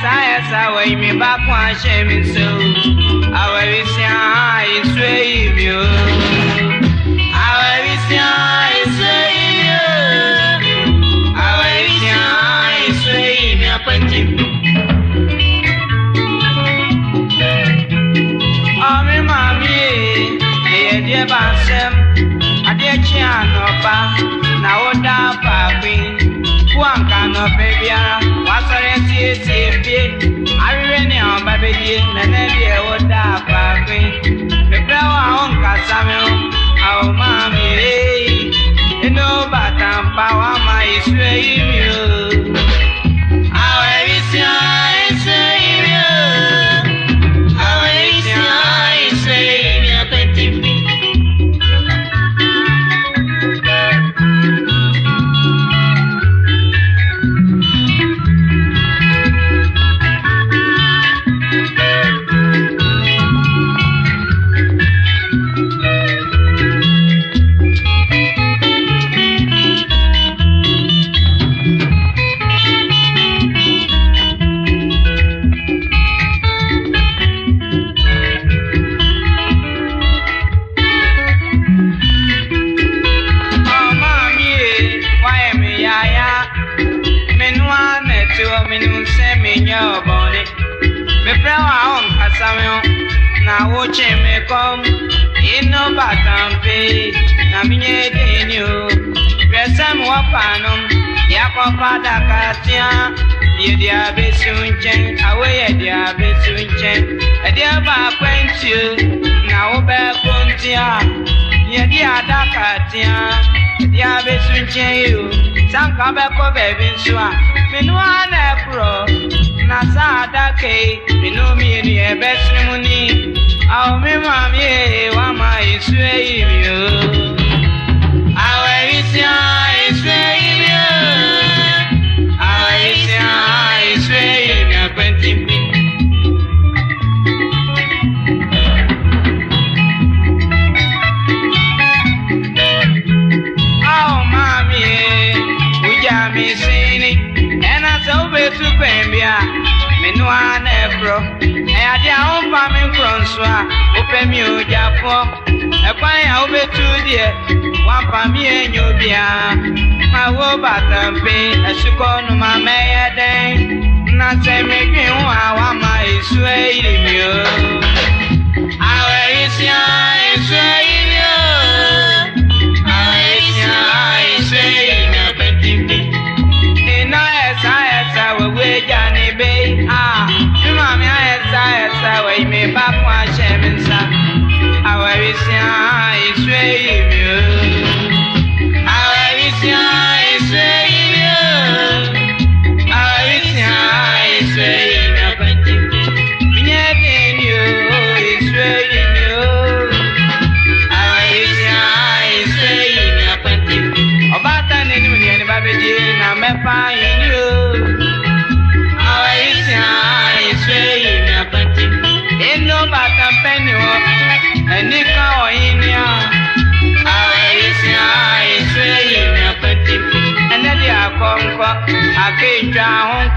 Esa way me back one shame so I will see I sway you. I will see I sway you. I will see I sway me up and oh me mommy, dear Bansem, a dear Chianopa, now down papi. One can of baby, what's I really know, baby, and then you would die, papi. The flower on Casamel, our mommy, you know, but I'm power my sway you. I will see I sway you. I will see I sway you, petty. Now watch me come in no batampe. Na minye denyo. Presam wapanum. Yakopa dakatia. Yedia besunchen. Awe yedia besunchen. Edia ba kwentio. Na ube kontia. Yedia dakatia. Yedia besunchen you. Sanka beko baby nswa. Minwa nepro. Nasa dake. Minu ni ebesrimuni. I'll be mommy, why my sway you? I will see I sway you. I will see I sway you, Quentin. Oh, mommy, would you be singing? And I told you to Bambia. Menua nebro, I had your farming from Swa, open you, Japo, a fire over 2 dear, one for me and you be my woe button pay, a sucon my mayor day, not say make me want my sway you. I will see I sway you. I will see I sway you. I will wait, Johnny Bay. Mammy, I way me back one shaman, sir. I will see I sway you. I will see I sway you. I will see I sway you. Meaning you is swaying you. I will see I sway you. About an enemy, and Baby, I'm a fine you. In no bottom penny, and Nika or India. I say, and then you are conquer. I can't drown.